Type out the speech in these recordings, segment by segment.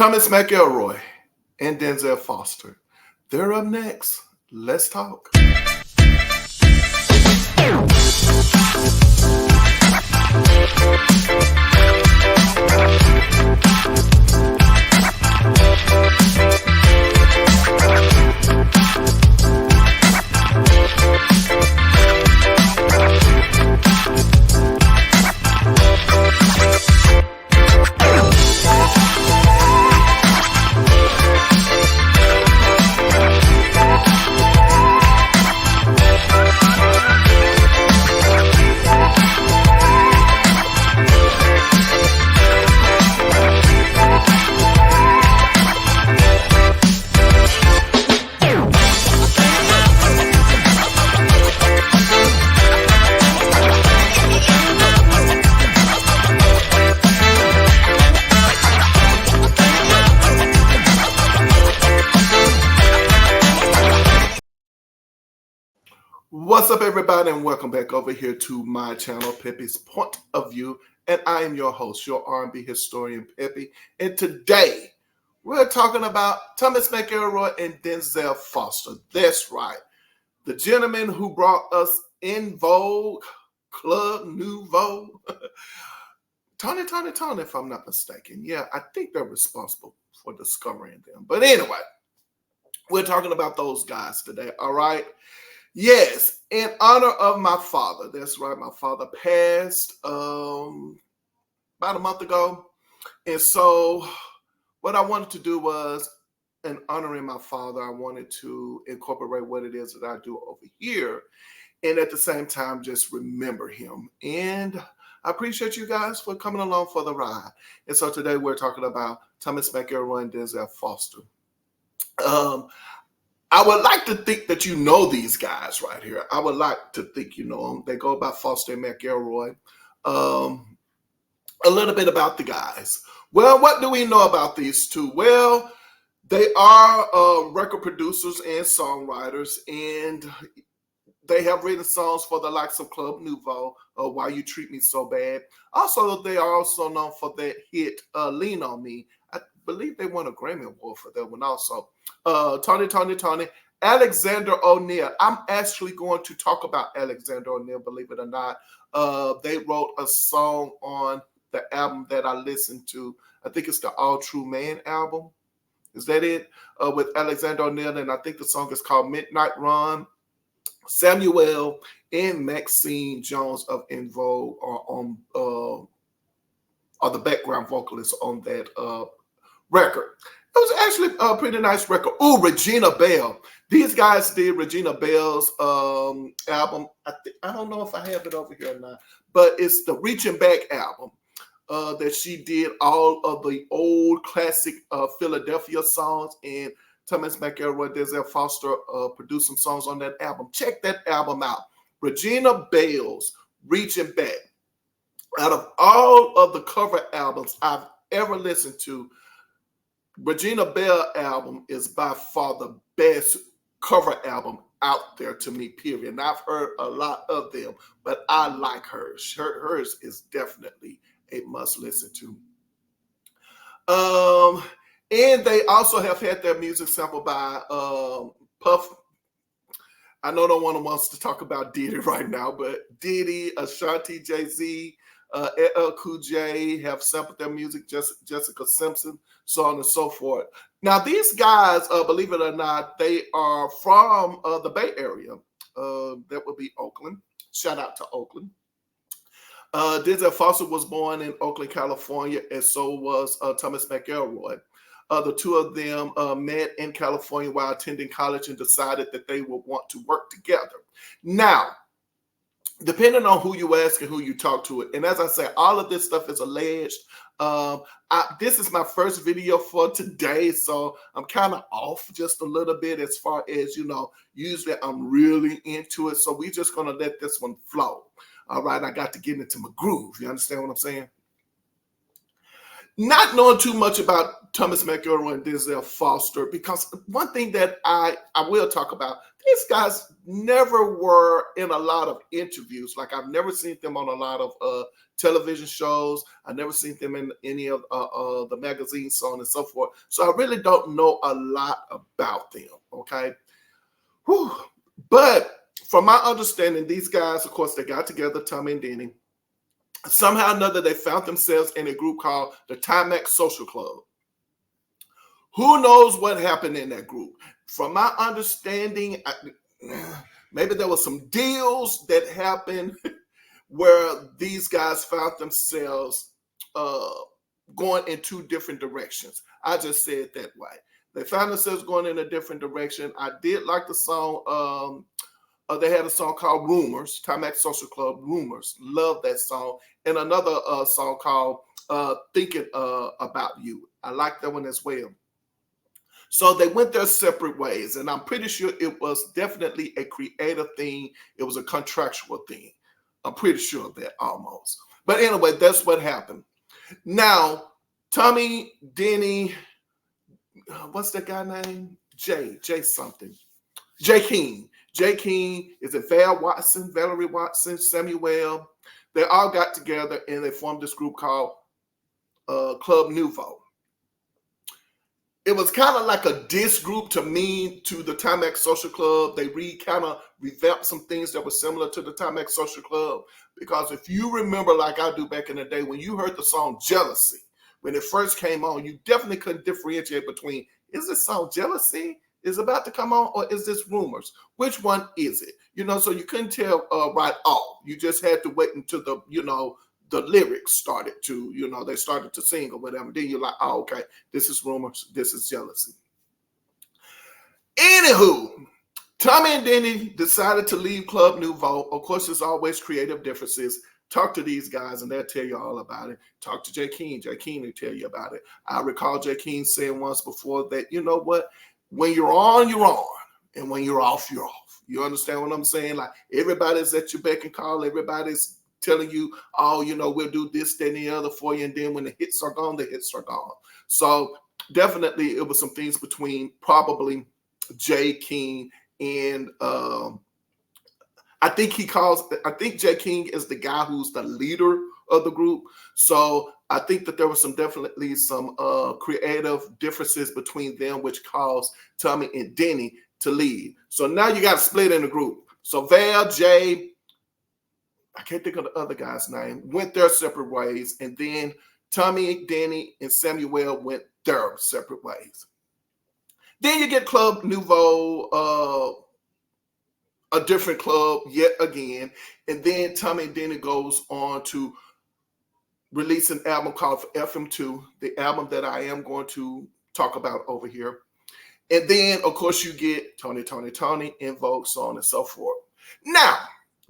Thomas McElroy and Denzel Foster. They're up next. Let's talk. What's up, everybody, and welcome back over here to my channel, Pepe's Point of View, and I am your host, your R&B historian, Pepe, and today we're talking about Thomas McElroy and Denzel Foster. That's right, the gentleman who brought us in Vogue, Club Nouveau, Tony, if I'm not mistaken. Yeah, I think they're responsible for discovering them. But anyway, we're talking about those guys today, all right? Yes, in honor of my father. That's right, my father passed about a month ago. And so what I wanted to do was, in honoring my father, I wanted to incorporate what it is that I do over here. And at the same time, just remember him. And I appreciate you guys for coming along for the ride. And so today we're talking about Thomas McElroy and Denzel Foster. I would like to think that you know these guys right here. I would like to think you know them. They go by Foster and McElroy. A little bit about the guys. Well, what do we know about these two? Well, they are record producers and songwriters, and they have written songs for the likes of Club Nouveau, Why You Treat Me So Bad. Also, they are also known for that hit, Lean On Me. I believe they won a Grammy Award for that one also. Tony, Alexander O'Neal. I'm actually going to talk about Alexander O'Neal, believe it or not. They wrote a song on the album that I listened to. I think it's the All True Man album. Is that it? With Alexander O'Neal, and I think the song is called Midnight Run. Samuel and Maxine Jones of En Vogue are the background vocalists on that record. It was actually a pretty nice record. Oh, Regina Belle. These guys did Regina Belle's album. I don't know if I have it over here or not, but it's the Reaching Back album that she did all of the old classic Philadelphia songs, and Thomas McElroy, Denzel Foster produced some songs on that album. Check that album out. Regina Belle's Reaching Back. Out of all of the cover albums I've ever listened to, Regina Belle album is by far the best cover album out there to me, period. And I've heard a lot of them, but I like hers. Hers is definitely a must listen to. And they also have had their music sampled by Puff. I know no one wants to talk about Diddy right now, but Diddy, Ashanti, Jay-Z, LL Cool J have sampled their music, Jessica Simpson, so on and so forth. Now, these guys, believe it or not, they are from the Bay Area. That would be Oakland. Shout out to Oakland. Denzel Foster was born in Oakland, California, and so was Thomas McElroy. The two of them met in California while attending college and decided that they would want to work together. Now, depending on who you ask and who you talk to, and as I say, all of this stuff is alleged. This is my first video for today, so I'm kind of off just a little bit as far as, usually I'm really into it, so we're just going to let this one flow. All right, I got to get into my groove. You understand what I'm saying? Not knowing too much about Thomas McElroy and Denzel Foster, because one thing that I will talk about, these guys never were in a lot of interviews. Like, I've never seen them on a lot of television shows. I've never seen them in any of the magazines, so on and so forth. So I really don't know a lot about them, okay? Whew. But from my understanding, these guys, of course, they got together, Tommy and Denny. Somehow or another, they found themselves in a group called the Timex Social Club. Who knows what happened in that group? From my understanding, maybe there were some deals that happened where these guys found themselves going in two different directions. I just say it that way. They found themselves going in a different direction. I did like the song. They had a song called Rumors, Timex Social Club, Rumors. Love that song. And another song called Thinking About You. I like that one as well. So they went their separate ways. And I'm pretty sure it was definitely a creative thing. It was a contractual thing. I'm pretty sure of that almost. But anyway, that's what happened. Now, Tommy, Denny, what's that guy name? Jay something. Jay King. Jay King, is it Valerie Watson, Samuel? They all got together and they formed this group called Club Nouveau. It was kind of like a diss group to me, to the Timex Social Club. They kind of revamped some things that were similar to the Timex Social Club. Because if you remember, like I do back in the day, when you heard the song Jealousy, when it first came on, you definitely couldn't differentiate between, is this song Jealousy is about to come on, or is this Rumors? Which one is it? You know, so you couldn't tell right off. You just had to wait until the lyrics started to, they started to sing or whatever. Then you're like, oh, okay, this is Rumors, this is Jealousy. Anywho, Tommy and Denny decided to leave Club Nouveau. Of course, there's always creative differences. Talk to these guys and they'll tell you all about it. Talk to Jay King. Jay King will tell you about it. I recall Jay King saying once before that, you know what? When you're on, you're on. And when you're off, you're off. You understand what I'm saying? Like, everybody's at your beck and call. Everybody's telling you, oh, we'll do this, that, and the other for you. And then when the hits are gone, the hits are gone. So definitely it was some things between probably Jay King and I think Jay King is the guy who's the leader of the group. So I think that there was definitely some creative differences between them, which caused Tommy and Denny to leave. So now you got to split in the group. So Val, Jay, I can't think of the other guy's name, went their separate ways. And then Tommy, Denny, and Samuel went their separate ways. Then you get Club Nouveau, a different club yet again. And then Tommy and Denny goes on to release an album called FM2, the album that I am going to talk about over here. And then, of course, you get Tony, and Vogue, so on and so forth. Now,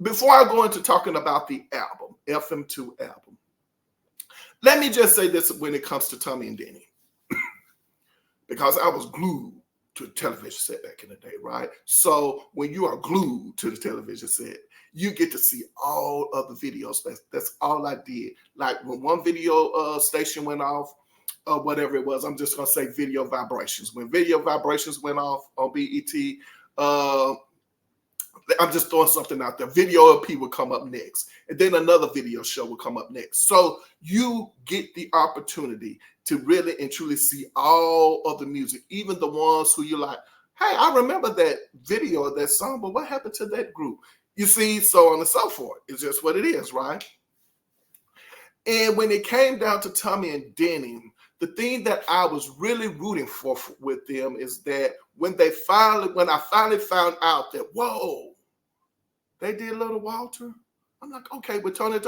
before I go into talking about the album, FM2 album, let me just say this when it comes to Tommy and Denny. Because I was glued to the television set back in the day, right? So when you are glued to the television set, you get to see all of the videos. That's all I did. Like when one video station went off, or whatever it was, I'm just going to say Video Vibrations. When Video Vibrations went off on BET, I'm just throwing something out there. Video LP would come up next. And then another video show would come up next. So you get the opportunity to really and truly see all of the music, even the ones who you're like, hey, I remember that video of that song, but what happened to that group? You see, so on and so forth. It's just what it is, right? And when it came down to Tommy and Denny, the thing that I was really rooting for with them is that when I finally found out that, whoa, they did Little Walter, I'm like, okay, with Tony.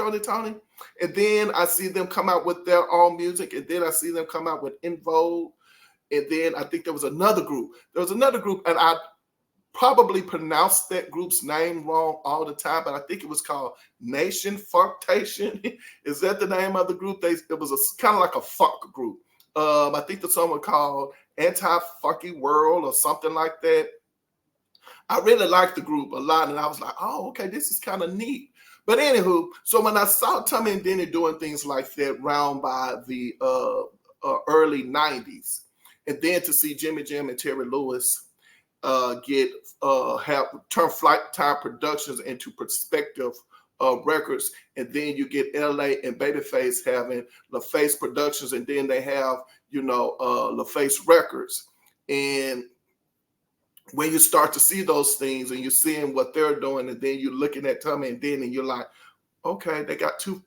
And then I see them come out with their own music. And then I see them come out with In Vogue. And then I think there was another group. And I probably pronounced that group's name wrong all the time, but I think it was called Nation Funktation. Is that the name of the group? It was kind of like a funk group. I think the song was called Anti-Funky World or something like that. I really liked the group a lot, and I was like, oh, okay, this is kind of neat. But anywho, so when I saw Tommy and Denny doing things like that round by the early 90s, and then to see Jimmy Jam and Terry Lewis have turn Flight Time Productions into Perspective Records, and then you get LA and Babyface having LaFace Productions, and then they have LaFace Records. And when you start to see those things and you're seeing what they're doing, and then you're looking at Tommy and Denny, and you're like, okay, they got two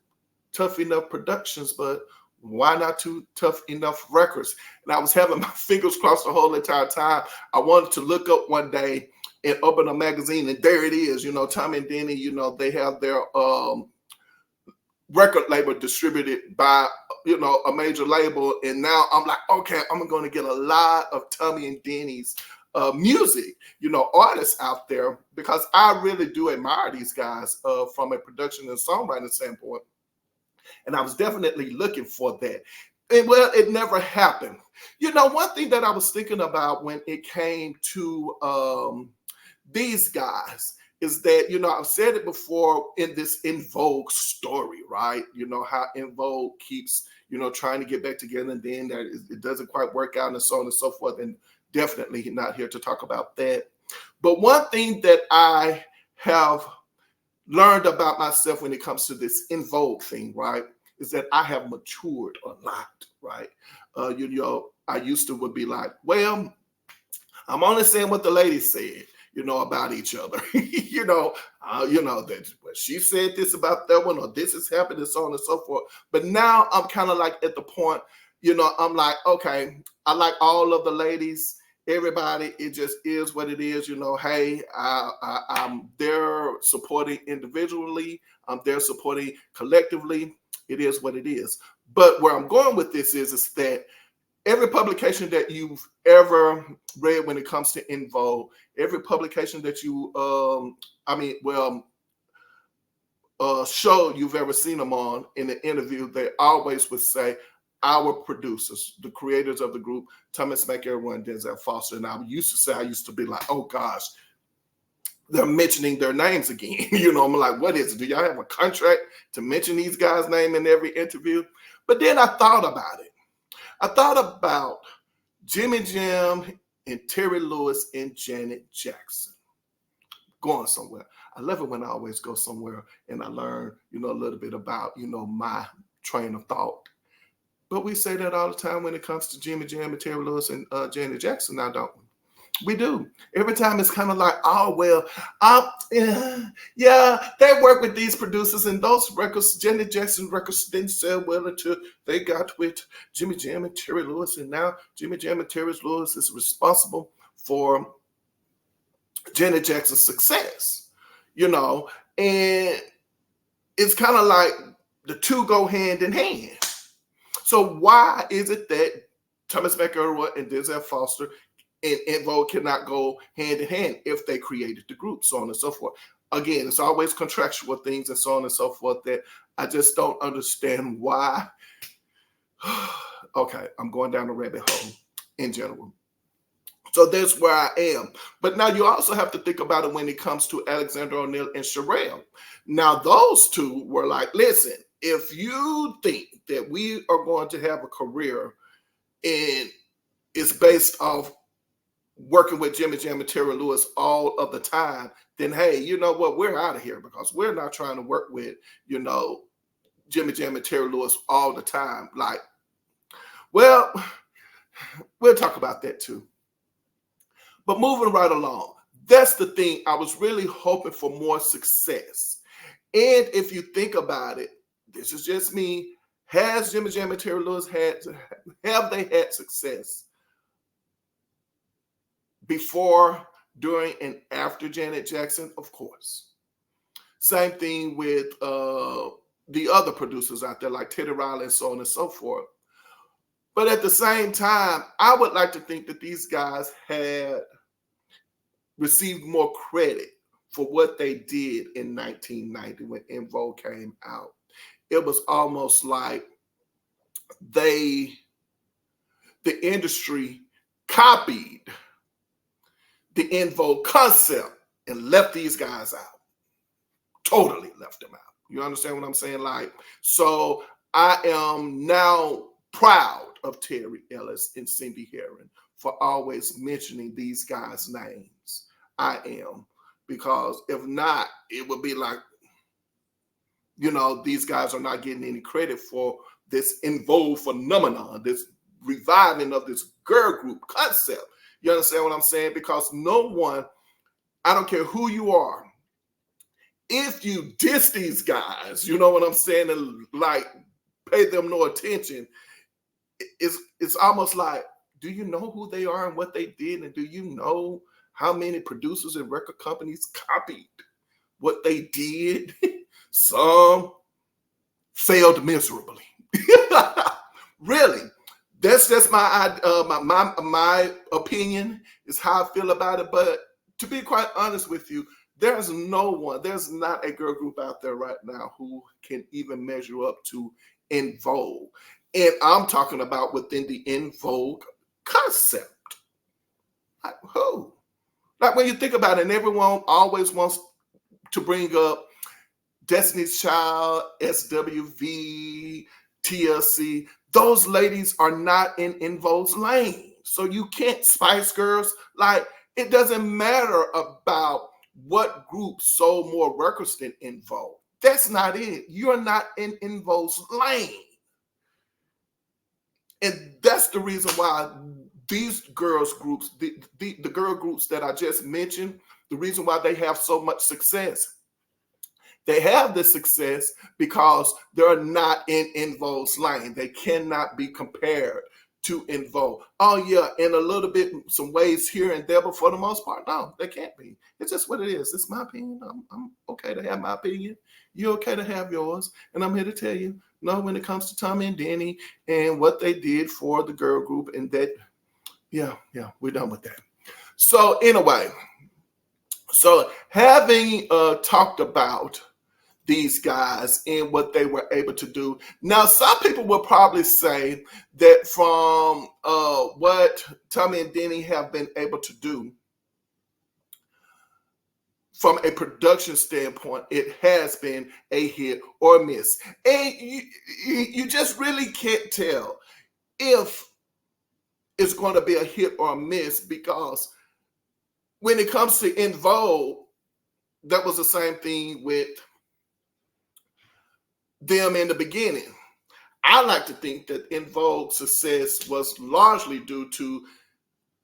tough enough productions, but why not two tough enough records? And I was having my fingers crossed the whole entire time. I wanted to look up one day and open a magazine, and there it is. Tommy and Denny, they have their record label distributed by, a major label. And now I'm like, okay, I'm going to get a lot of Tommy and Denny's music, artists out there, because I really do admire these guys from a production and songwriting standpoint. And I was definitely looking for that. And well, it never happened. One thing that I was thinking about when it came to these guys is that, I've said it before in this In Vogue story, right? How In Vogue keeps, trying to get back together, and then it doesn't quite work out, and so on and so forth. And definitely not here to talk about that. But one thing that I have learned about myself when it comes to this In Vogue thing, right, is that I have matured a lot, right? I used to would be like, well, I'm only saying what the ladies said, about each other. That she said this about that one, or this has happened, and so on and so forth. But now I'm kind of like at the point, I'm like, okay, I like all of the ladies, everybody. It just is what it is. Hey, I'm there supporting individually. I'm there supporting collectively. It is what it is. But where I'm going with this is that every publication that you've ever read when it comes to In Vogue, every publication that you, show you've ever seen them on in an interview, they always would say, our producers, the creators of the group, Thomas McElroy and Denzel Foster. And I used to be like, oh gosh, they're mentioning their names again. I'm like, what is it? Do y'all have a contract to mention these guys' name in every interview? But then I thought about it. I thought about Jimmy Jam and Terry Lewis and Janet Jackson going somewhere. I love it when I always go somewhere and I learn, a little bit about, my train of thought. But we say that all the time when it comes to Jimmy Jam and Terry Lewis and Janet Jackson now, don't we? We do. Every time it's kind of like, oh, well, yeah, they work with these producers, and those records, Janet Jackson records, didn't sell well until they got with Jimmy Jam and Terry Lewis. And now Jimmy Jam and Terry Lewis is responsible for Janet Jackson's success, and it's kind of like the two go hand in hand. So why is it that Thomas McElroy and Denzel Foster and Vogue cannot go hand in hand if they created the group, so on and so forth? Again, it's always contractual things and so on and so forth that I just don't understand why. Okay, I'm going down the rabbit hole in general. So that's where I am. But now you also have to think about it when it comes to Alexander O'Neal and Sherelle. Now those two were like, listen, if you think that we are going to have a career and it's based off working with Jimmy Jam and Terry Lewis all of the time, then hey, you know what? We're out of here, because we're not trying to work with, Jimmy Jam and Terry Lewis all the time. Like, well, we'll talk about that too. But moving right along, that's the thing. I was really hoping for more success. And if you think about it, this is just me. Has Jimmy Jam and Terry Lewis have they had success before, during, and after Janet Jackson? Of course. Same thing with the other producers out there like Teddy Riley and so on and so forth. But at the same time, I would like to think that these guys had received more credit for what they did in 1990 when In Vogue came out. It was almost like the industry copied the In Vogue concept and left these guys out. Totally left them out. You understand what I'm saying? Like, so I am now proud of Terry Ellis and Cindy Herron for always mentioning these guys' names. I am. Because if not, it would be like, you know, these guys are not getting any credit for this En Vogue phenomenon, this reviving of this girl group concept. You understand what I'm saying? Because no one, I don't care who you are, if you diss these guys, you know what I'm saying, and like pay them no attention, it's almost like, do you know who they are and what they did? And do you know how many producers and record companies copied what they did? Some failed miserably. Really, that's just my opinion. Is how I feel about it. But to be quite honest with you, there's not a girl group out there right now who can even measure up to En Vogue, and I'm talking about within the En Vogue concept. Like who? Like when you think about it, and everyone always wants to bring up Destiny's Child, SWV, TLC. Those ladies are not in En Vogue's lane. So you can't, Spice Girls, like it doesn't matter about what group sold more records than En Vogue. That's not it. You're not in En Vogue's lane. And that's the reason why these girls groups, the girl groups that I just mentioned, the reason why they have so much success. They have this success because they're not in En Vogue's lane. They cannot be compared to En Vogue. Oh yeah, in a little bit, some ways here and there, but for the most part, no, they can't be. It's just what it is. It's my opinion. I'm okay to have my opinion. You're okay to have yours. And I'm here to tell you, no, when it comes to Tommy and Denny and what they did for the girl group and that, yeah, we're done with that. So anyway, so having talked about these guys and what they were able to do. Now, some people will probably say that from what Tommy and Denny have been able to do, from a production standpoint, it has been a hit or miss. And you just really can't tell if it's going to be a hit or a miss, because when it comes to En Vogue, that was the same thing with them in the beginning. I like to think that En Vogue's success was largely due to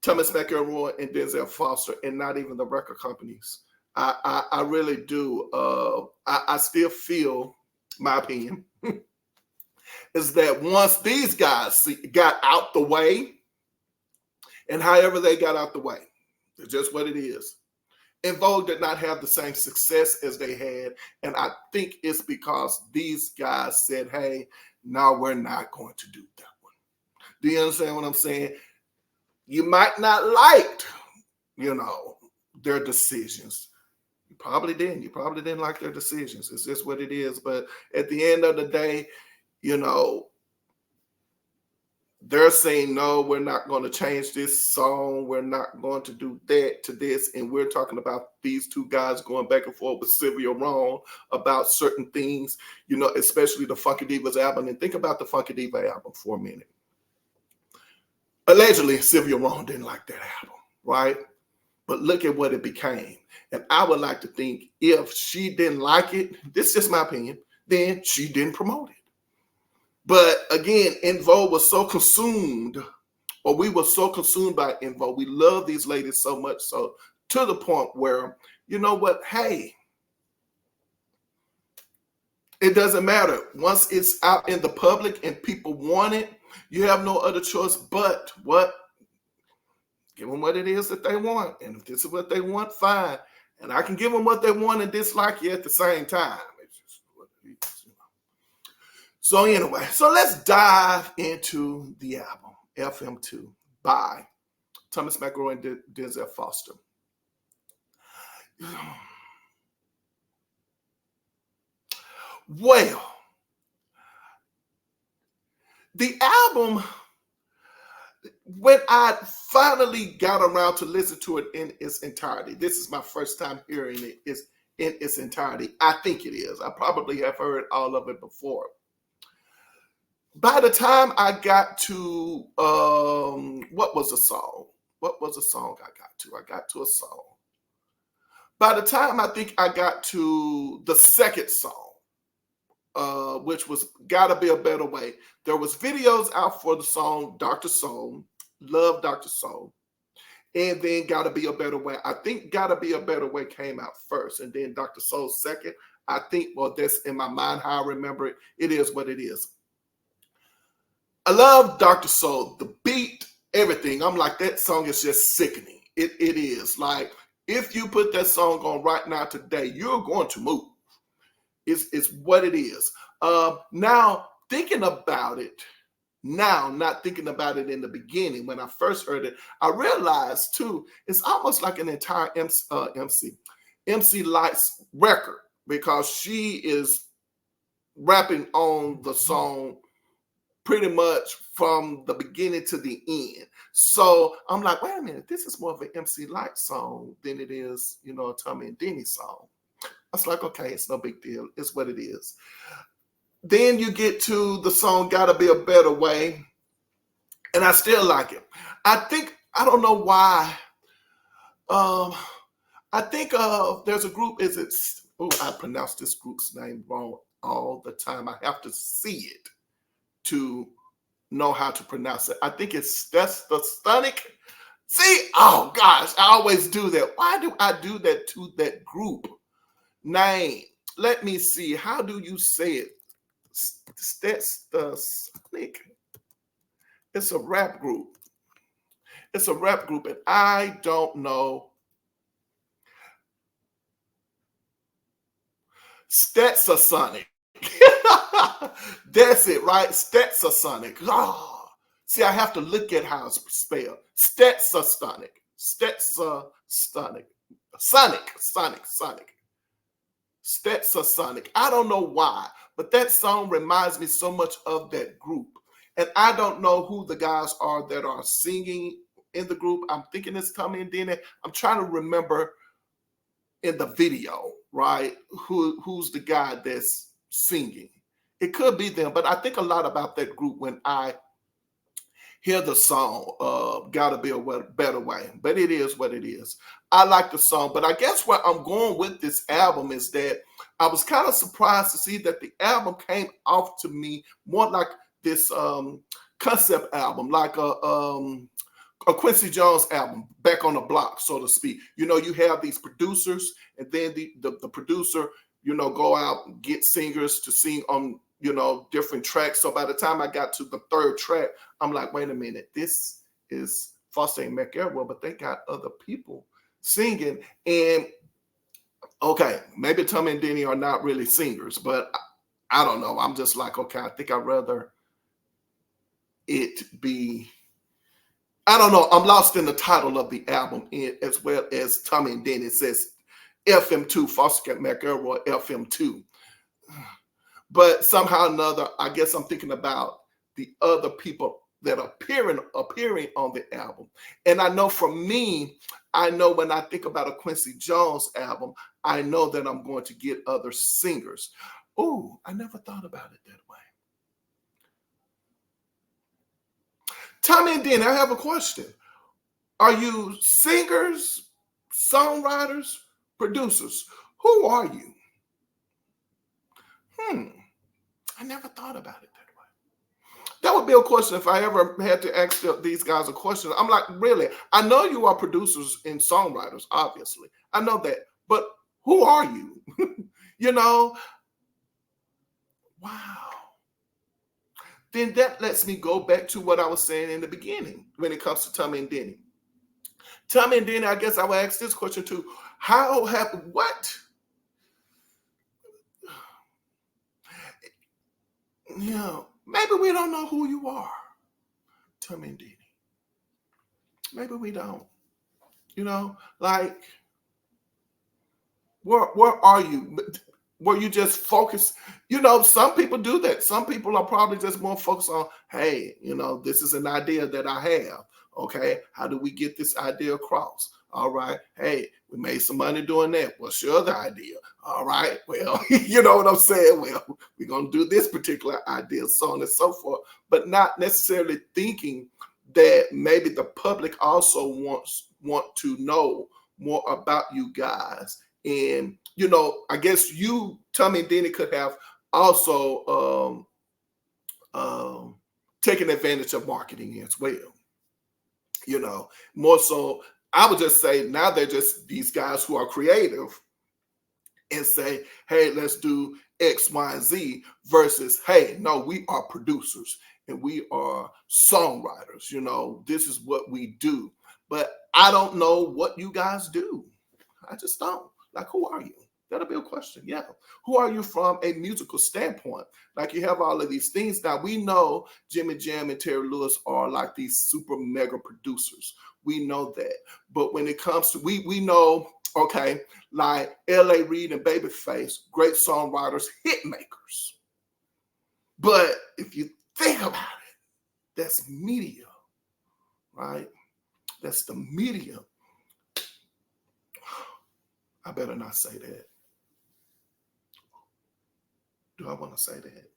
Thomas McElroy and Denzel Foster, and not even the record companies. I really do. I still feel, my opinion, is that once these guys got out the way, and however they got out the way, it's just what it is. En Vogue did not have the same success as they had, and I think it's because these guys said, hey, no, we're not going to do that one. Do you understand what I'm saying? You might not liked, their decisions. You probably didn't. You probably didn't like their decisions. It's just what it is. But at the end of the day, they're saying, no, we're not going to change this song. We're not going to do that to this. And we're talking about these two guys going back and forth with Sylvia Rone about certain things, especially the Funky Divas album. And think about the Funky Diva album for a minute. Allegedly, Sylvia Rone didn't like that album, right? But look at what it became. And I would like to think if she didn't like it, this is just my opinion, then she didn't promote it. But again, En Vogue was so consumed, or we were so consumed by En Vogue. We love these ladies so much, so to the point where, you know what, hey, it doesn't matter. Once it's out in the public and people want it, you have no other choice but what? Give them what it is that they want. And if this is what they want, fine. And I can give them what they want and dislike you at the same time. It's just what it is. So anyway, so let's dive into the album, FM2, by Thomas McElroy and Denzel Foster. Well, the album, when I finally got around to listen to it in its entirety, this is my first time hearing it, in its entirety. I think it is. I probably have heard all of it before. By the time I got to what was the song? What was the song I got to? I got to a song. By the time I think I got to the second song, which was Gotta Be a Better Way, there was videos out for the song Dr. Soul, Love Dr. Soul, and then Gotta Be a Better Way. I think Gotta Be a Better Way came out first, and then Dr. Soul second. I think, well, that's in my mind how I remember it. It is what it is. I love Dr. Soul, the beat, everything. I'm like, that song is just sickening. It is. Like, if you put that song on right now today, you're going to move. It's what it is. Now, thinking about it, now, not thinking about it in the beginning, when I first heard it, I realized, too, it's almost like an entire MC Light's record, because she is rapping on the song pretty much from the beginning to the end. So I'm like, wait a minute, this is more of an MC Light song than it is, you know, a Tommy and Denny song. I was like, okay, it's no big deal. It's what it is. Then you get to the song Gotta Be a Better Way, and I still like it. I don't know why. I think there's a group, I pronounce this group's name wrong all the time. I have to see it to know how to pronounce it. I think that's the Sonic. See, oh gosh, I always do that. Why do I do that to that group name? Let me see. How do you say it? That's the Sonic. It's a rap group. It's a rap group, and I don't know. Sonic. That's it, right? Sonic. Oh. See, I have to look at how it's spelled. Sonic. Sonic. Sonic. I don't know why, but that song reminds me so much of that group. And I don't know who the guys are that are singing in the group. I'm thinking it's Tommy and Denny. I'm trying to remember in the video, right? Who's the guy that's singing? It could be them, but I think a lot about that group when I hear the song, Gotta Be a Better Way. But it is what it is. I like the song, but I guess where I'm going with this album is that I was kind of surprised to see that the album came off to me more like this concept album, like a Quincy Jones album, back on the block, so to speak. You know, you have these producers, and then the producer, you know, go out and get singers to sing on, you know, different tracks. So by the time I got to the third track, I'm like, wait a minute, this is Foster and McElroy, but they got other people singing. And okay, maybe Tommy and Denny are not really singers, but I don't know. I'm just like, okay, I think I'd rather it be, I don't know. I'm lost in the title of the album, as well as Tommy and Denny. It says FM2, Foster McElroy, FM2. But somehow or another, I guess I'm thinking about the other people that are appearing on the album. And I know for me, I know when I think about a Quincy Jones album, I know that I'm going to get other singers. Oh, I never thought about it that way. Tommy and Denny, I have a question. Are you singers, songwriters, producers? Who are you? I never thought about it that way. That would be a question if I ever had to ask these guys a question. I'm like, really? I know you are producers and songwriters, obviously. I know that. But who are you? You know? Wow. Then that lets me go back to what I was saying in the beginning when it comes to Tommy and Denny. Tommy and Denny, I guess I would ask this question too. What? You know, maybe we don't know who you are, Tommy and Denny. Maybe we don't. You know, like, where are you? Were you just focused? You know, some people do that. Some people are probably just more focused on, hey, you know, this is an idea that I have. Okay, how do we get this idea across? All right, hey, We made some money doing that. What's your other idea? All right, well, you know what I'm saying? Well, we're going to do this particular idea, so on and so forth, but not necessarily thinking that maybe the public also want to know more about you guys. And, you know, I guess you, Tommy and Denny, could have also taken advantage of marketing as well. You know, more so, I would just say now they're just these guys who are creative and say, hey, let's do X, Y, and Z versus, hey, no, we are producers and we are songwriters. You know, this is what we do. But I don't know what you guys do. I just don't. Like, who are you? That'll be a question. Yeah. Who are you from a musical standpoint? Like, you have all of these things. Now, we know Jimmy Jam and Terry Lewis are like these super mega producers. We know that. But when it comes to, we know, okay, like L.A. Reid and Babyface, great songwriters, hit makers. But if you think about it, that's media, right? That's the media. I better not say that. Do I want to say that?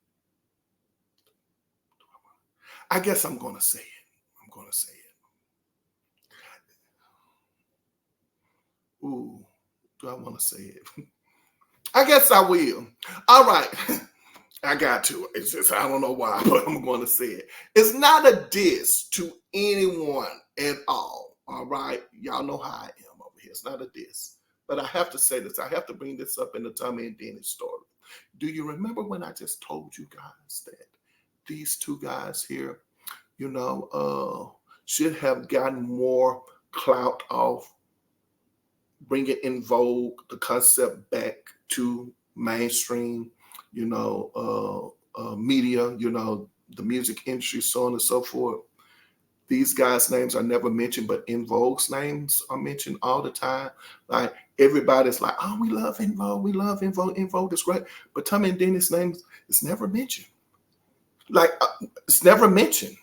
I guess I'm going to say it. I'm going to say it. Ooh, do I want to say it? I guess I will. All right. I got to. It's just, I don't know why, but I'm going to say it. It's not a diss to anyone at all. All right. Y'all know how I am over here. It's not a diss. But I have to say this. I have to bring this up in the Tommy and Denny story. Do you remember when I just told you guys that these two guys here, you know, should have gotten more clout off bringing In Vogue, the concept, back to mainstream, you know, media, you know, the music industry, so on and so forth. These guys' names are never mentioned, but In Vogue's names are mentioned all the time. Like, everybody's like, oh, we love In Vogue, we love In Vogue, In Vogue is great. But Tommy and Denny's name is never mentioned. Like, it's never mentioned.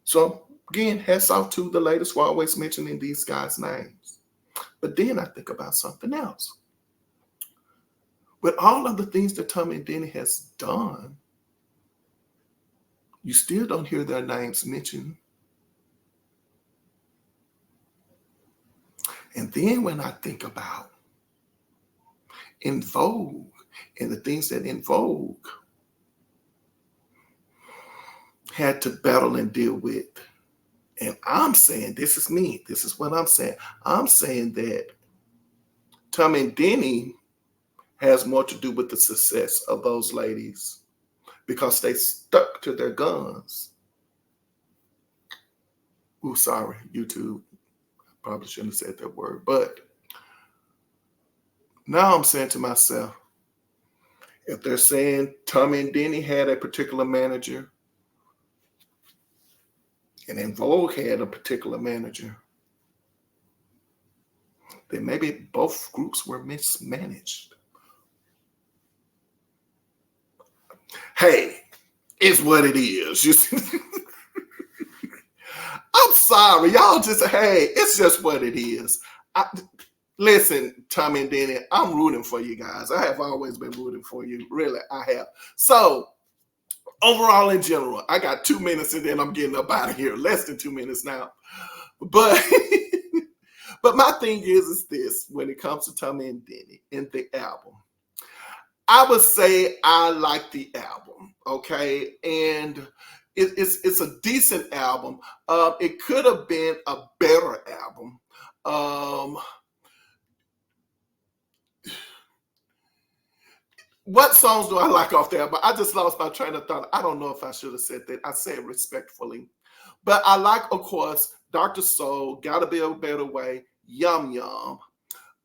So, again, hats off to the ladies for always mentioning these guys' names. But then I think about something else. With all of the things that Tommy and Denny has done, you still don't hear their names mentioned. And then when I think about In Vogue and the things that In Vogue had to battle and deal with, and I'm saying, this is me, this is what I'm saying. I'm saying that Tommy and Denny has more to do with the success of those ladies because they stuck to their guns. Ooh, sorry, YouTube. Probably shouldn't have said that word. But now I'm saying to myself, if they're saying Tommy and Denny had a particular manager and In Vogue had a particular manager, then maybe both groups were mismanaged. Hey, it's what it is. You see? I'm sorry, y'all just, hey, it's just what it is. Listen, Tommy and Denny, I'm rooting for you guys. I have always been rooting for you. Really, I have. So, overall, in general, I got 2 minutes and then I'm getting up out of here. Less than 2 minutes now. But but my thing is this, when it comes to Tommy and Denny and the album, I would say I like the album, okay? And it's a decent album. It could have been a better album. What songs do I like off there? But I just lost my train of thought. I don't know if I should have said that. I say it respectfully. But I like, of course, Dr. Soul, Gotta Be a Better Way, Yum Yum.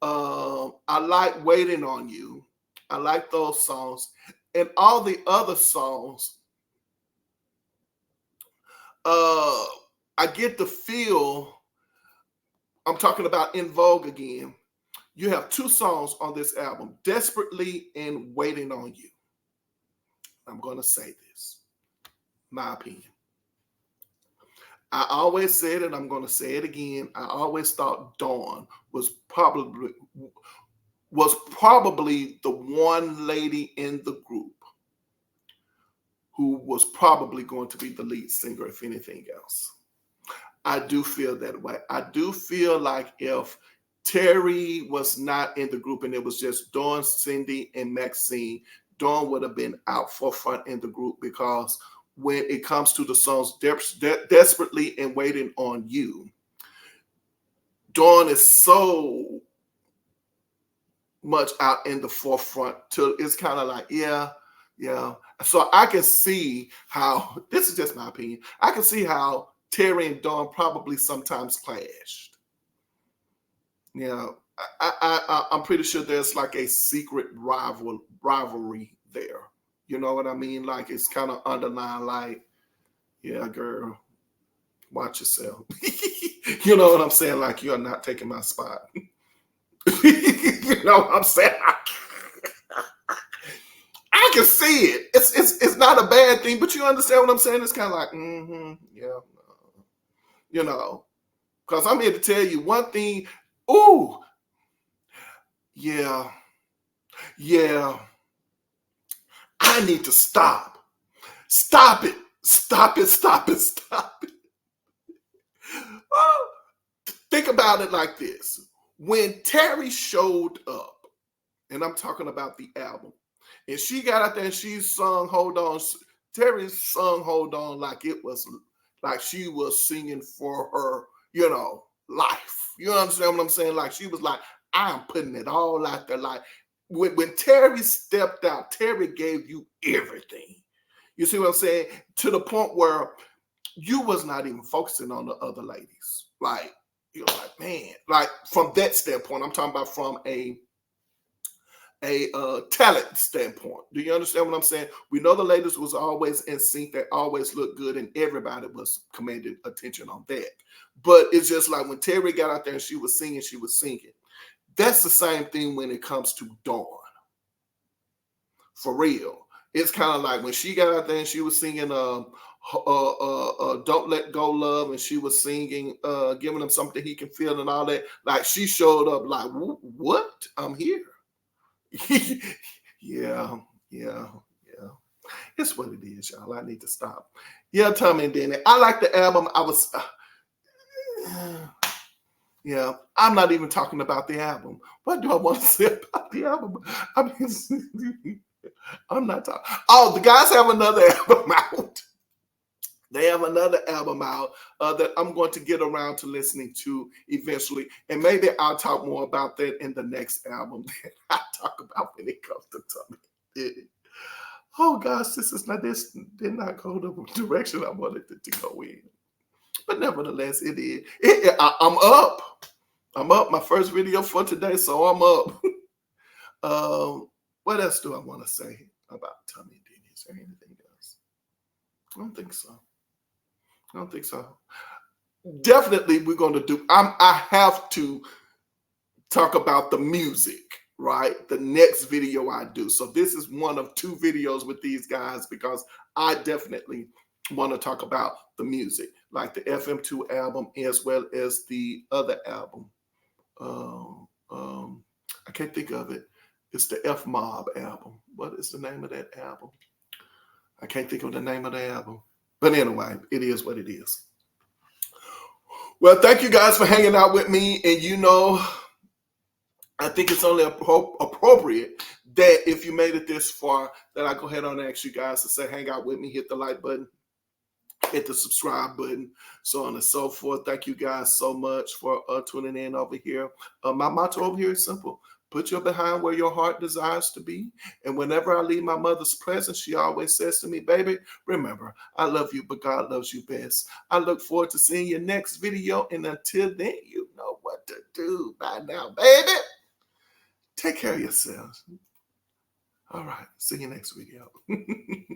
I like Waiting on You. I like those songs. And all the other songs, I get the feel, I'm talking about In Vogue again. You have 2 songs on this album, Desperately and Waiting on You. I'm going to say this, my opinion. I always said it, I'm going to say it again. I always thought Dawn was probably the one lady in the group who was probably going to be the lead singer, if anything else. I do feel that way. I do feel like if Terry was not in the group and it was just Dawn, Cindy, and Maxine, Dawn would have been out forefront in the group, because when it comes to the songs Desperately and Waiting on You, Dawn is so much out in the forefront till it's kind of like, yeah. So I can see how, this is just my opinion, I can see how Terry and Dawn probably sometimes clashed. I'm pretty sure there's like a secret rivalry there. You know what I mean? Like it's kind of underlined, like, yeah, girl, watch yourself. You know what I'm saying? Like, you're not taking my spot. You know what I'm saying? I can see it. It's not a bad thing, but you understand what I'm saying? It's kind of like, yeah, you know, because I'm here to tell you one thing. Ooh, yeah. I need to stop. Stop it. Oh, think about it like this. When Terry showed up, and I'm talking about the album, and she got out there and she sung Hold On. Terry sung Hold On like it was like she was singing for her, life. You understand what I'm saying? Like she was like, I'm putting it all out there. Like when Terry stepped out, Terry gave you everything. You see what I'm saying? To the point where you was not even focusing on the other ladies. Like, you're like, man, like from that standpoint, I'm talking about from a talent standpoint. Do you understand what I'm saying? We know the ladies was always in sync. They always looked good, and everybody was commanded attention on that. But it's just like when Terry got out there and she was singing. That's the same thing when it comes to Dawn. For real. It's kind of like when she got out there and she was singing Don't Let Go Love, and she was singing giving him something he can feel and all that. Like she showed up like, what? I'm here. Yeah. It's what it is, y'all. I need to stop. Yeah, Tommy and Danny. I like the album. Yeah, I'm not even talking about the album. What do I want to say about the album? I mean, I'm not talking. Oh, the guys have another album out. They have another album out that I'm going to get around to listening to eventually. And maybe I'll talk more about that in the next album that I talk about when it comes to Tommy. Oh gosh, this did not go the direction I wanted it to go in. But nevertheless, it is. I'm up. My first video for today, so I'm up. What else do I want to say about Tommy and Denny? Is there anything else? I don't think so. Definitely, we're going to do. I have to talk about the music, right? The next video I do. So this is one of two videos with these guys because I definitely want to talk about the music, like the FM2 album as well as the other album. I can't think of it. It's the F Mob album. What is the name of that album? I can't think of the name of the album. But anyway, it is what it is. Well, thank you guys for hanging out with me. And I think it's only appropriate that if you made it this far, that I go ahead and ask you guys to say, hang out with me, hit the like button, hit the subscribe button, so on and so forth. Thank you guys so much for tuning in over here. My motto over here is simple. Put your behind where your heart desires to be. And whenever I leave my mother's presence, she always says to me, baby, remember, I love you, but God loves you best. I look forward to seeing your next video. And until then, you know what to do by now, baby. Take care of yourselves. All right. See you next video.